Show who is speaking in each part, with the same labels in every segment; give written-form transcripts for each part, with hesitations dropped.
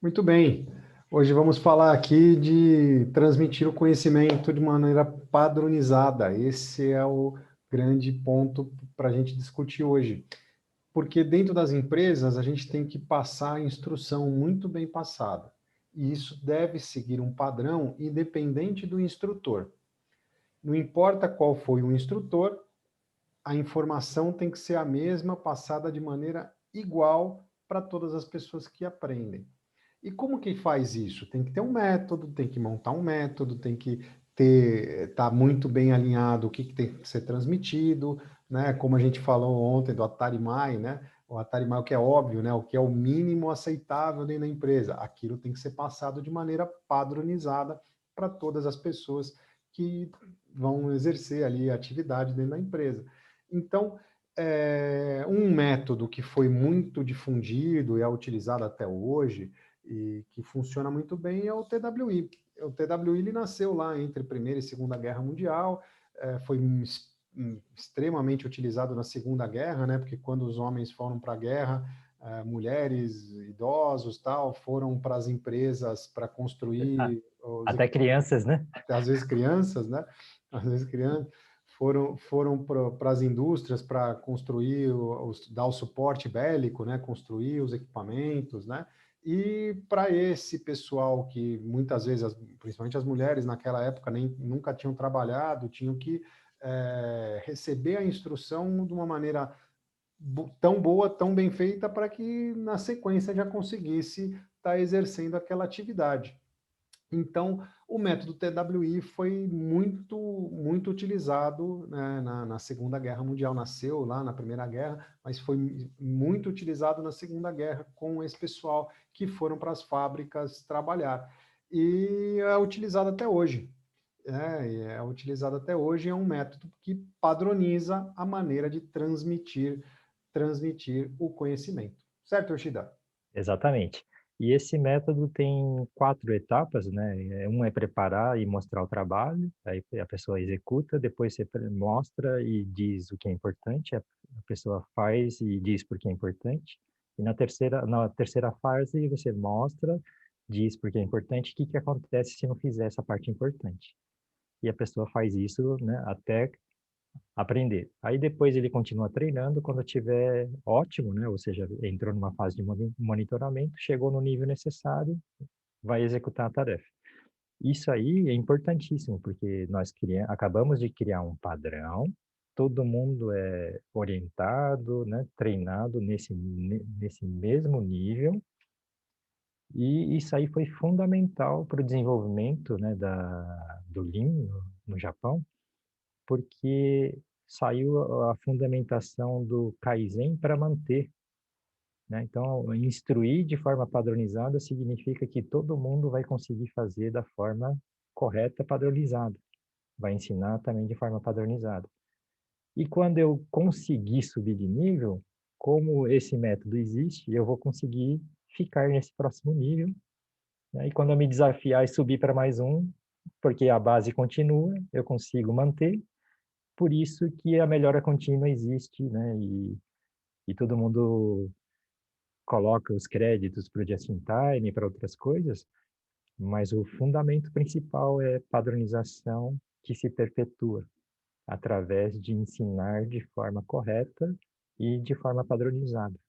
Speaker 1: Muito bem. Hoje vamos falar aqui de transmitir o conhecimento de maneira padronizada. Esse é o grande ponto para a gente discutir hoje. Porque dentro das empresas a gente tem que passar a instrução muito bem passada. E isso deve seguir um padrão independente do instrutor. Não importa qual foi o instrutor, a informação tem que ser a mesma, passada de maneira igual para todas as pessoas que aprendem. E como que faz isso? Tem que ter um método, tem que montar um método, tem que tá muito bem alinhado o que tem que ser transmitido, né? Como a gente falou ontem do Atarimai, né? O Atarimai, o que é óbvio, né? O que é o mínimo aceitável dentro da empresa. Aquilo tem que ser passado de maneira padronizada para todas as pessoas que vão exercer ali a atividade dentro da empresa. Então, um método que foi muito difundido e é utilizado até hoje, e que funciona muito bem é o TWI. O TWI ele nasceu lá entre a Primeira e Segunda Guerra Mundial, foi extremamente utilizado na Segunda Guerra, né? Porque quando os homens foram para a guerra, mulheres, idosos, tal, foram para as empresas para
Speaker 2: Ah,
Speaker 1: construir os
Speaker 2: até
Speaker 1: equipamentos,
Speaker 2: crianças, né?
Speaker 1: às vezes crianças, né? Às vezes crianças foram para as indústrias para construir, dar o suporte bélico, né? Construir os equipamentos, né? E para esse pessoal que muitas vezes, principalmente as mulheres naquela época, nunca tinham trabalhado, tinham que receber a instrução de uma maneira tão boa, tão bem feita, para que na sequência já conseguisse estar exercendo aquela atividade. Então, o método TWI foi muito utilizado, né, na Segunda Guerra Mundial. Nasceu lá na Primeira Guerra, mas foi muito utilizado na Segunda Guerra com esse pessoal que foram para as fábricas trabalhar. E é utilizado até hoje. É utilizado até hoje, é um método que padroniza a maneira de transmitir o conhecimento. Certo, Yoshida?
Speaker 2: Exatamente. E esse método tem 4 etapas, né? Um é preparar e mostrar o trabalho, aí a pessoa executa, depois você mostra e diz o que é importante, a pessoa faz e diz por que é importante. E na terceira fase você mostra, diz por que é importante, o que que acontece se não fizer essa parte importante. E a pessoa faz isso, né, até aprender. Aí depois ele continua treinando, quando tiver ótimo, né? Ou seja, entrou numa fase de monitoramento, chegou no nível necessário, vai executar a tarefa. Isso aí é importantíssimo, porque nós acabamos de criar um padrão, todo mundo é orientado, né? Treinado nesse mesmo nível, e isso aí foi fundamental para o desenvolvimento, né, do Lean no Japão, porque saiu a fundamentação do Kaizen para manter, né? Então, instruir de forma padronizada significa que todo mundo vai conseguir fazer da forma correta, padronizada. Vai ensinar também de forma padronizada. E quando eu conseguir subir de nível, como esse método existe, eu vou conseguir ficar nesse próximo nível, né? E quando eu me desafiar e subir para mais um, porque a base continua, eu consigo manter. Por isso que a melhora contínua existe, né? E todo mundo coloca os créditos para o just in time e para outras coisas, mas o fundamento principal é padronização que se perpetua através de ensinar de forma correta e de forma padronizada.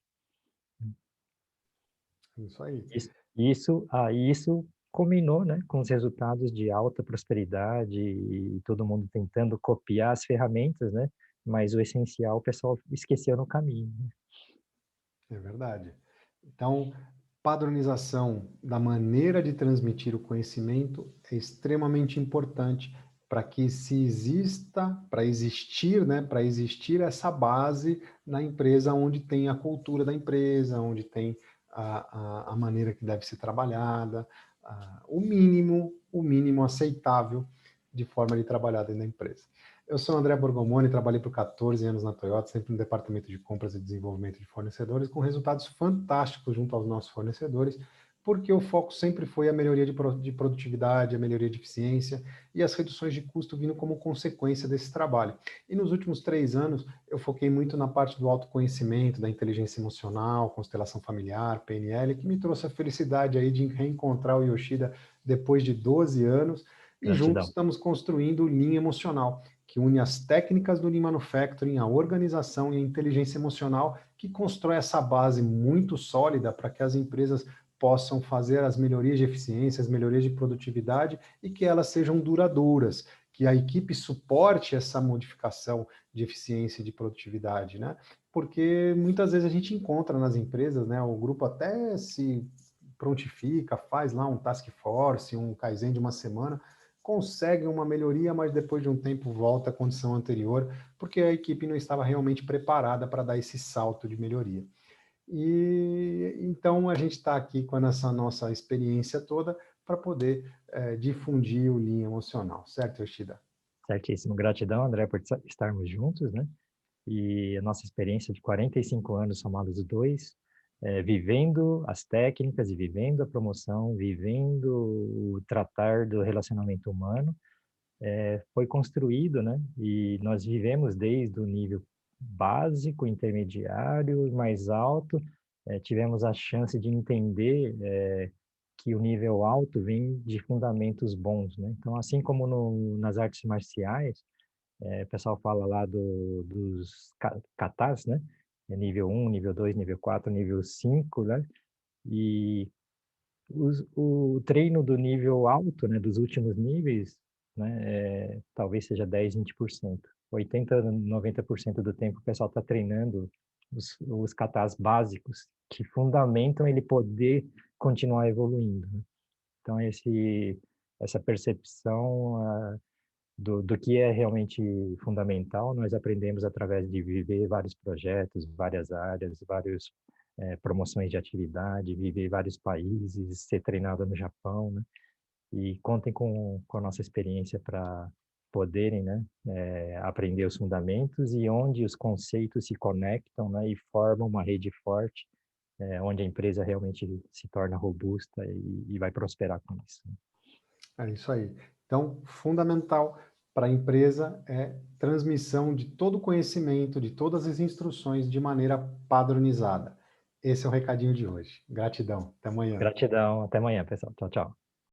Speaker 1: Isso aí.
Speaker 2: Isso combinou, né, com os resultados de alta prosperidade e todo mundo tentando copiar as ferramentas, né? Mas o essencial o pessoal esqueceu no caminho, né?
Speaker 1: É verdade. Então, padronização da maneira de transmitir o conhecimento é extremamente importante para que se exista, para existir, né, para existir essa base na empresa onde tem a cultura da empresa, onde tem a maneira que deve ser trabalhada, o mínimo aceitável de forma de trabalhar dentro da empresa. Eu sou o André Borgomoni, trabalhei por 14 anos na Toyota, sempre no departamento de compras e desenvolvimento de fornecedores, com resultados fantásticos junto aos nossos fornecedores, porque o foco sempre foi a melhoria de produtividade, a melhoria de eficiência e as reduções de custo vindo como consequência desse trabalho. E nos últimos 3 anos, eu foquei muito na parte do autoconhecimento, da inteligência emocional, constelação familiar, PNL, que me trouxe a felicidade aí de reencontrar o Yoshida depois de 12 anos, e juntos
Speaker 2: Gratidão.
Speaker 1: estamos construindo o Lean Emocional, que une as técnicas do Lean Manufacturing, a organização e a inteligência emocional, que constrói essa base muito sólida para que as empresas possam fazer as melhorias de eficiência, as melhorias de produtividade e que elas sejam duradouras, que a equipe suporte essa modificação de eficiência e de produtividade, né? Porque muitas vezes a gente encontra nas empresas, né? O grupo até se prontifica, faz lá um task force, um Kaizen de uma semana, consegue uma melhoria, mas depois de um tempo volta à condição anterior, porque a equipe não estava realmente preparada para dar esse salto de melhoria. E então a gente está aqui com essa nossa experiência toda para poder difundir o Lean emocional, certo, Yoshida?
Speaker 2: Certíssimo. Gratidão, André, por estarmos juntos, né? E a nossa experiência de 45 anos somados dois, vivendo as técnicas e vivendo a promoção, vivendo o tratar do relacionamento humano, foi construído, né? E nós vivemos desde o nível básico, intermediário e mais alto. Tivemos a chance de entender que o nível alto vem de fundamentos bons, né? Então, assim como nas artes marciais, o pessoal fala lá dos katas, né? Nível 1, nível 2, nível 4, nível 5, né? E o treino do nível alto, né, dos últimos níveis, né, talvez seja 10, 20%. 80, 90% do tempo o pessoal está treinando os katas básicos que fundamentam ele poder continuar evoluindo, né? Então, essa percepção do que é realmente fundamental, nós aprendemos através de viver vários projetos, várias áreas, vários promoções de atividade, viver em vários países, ser treinado no Japão, né? E contem com a nossa experiência para poderem, né, aprender os fundamentos e onde os conceitos se conectam, né, e formam uma rede forte, onde a empresa realmente se torna robusta e vai prosperar com isso, né?
Speaker 1: É isso aí. Então, fundamental para a empresa é transmissão de todo o conhecimento, de todas as instruções de maneira padronizada. Esse é o recadinho de hoje. Gratidão. Até amanhã.
Speaker 2: Gratidão, até amanhã, pessoal. Tchau, tchau.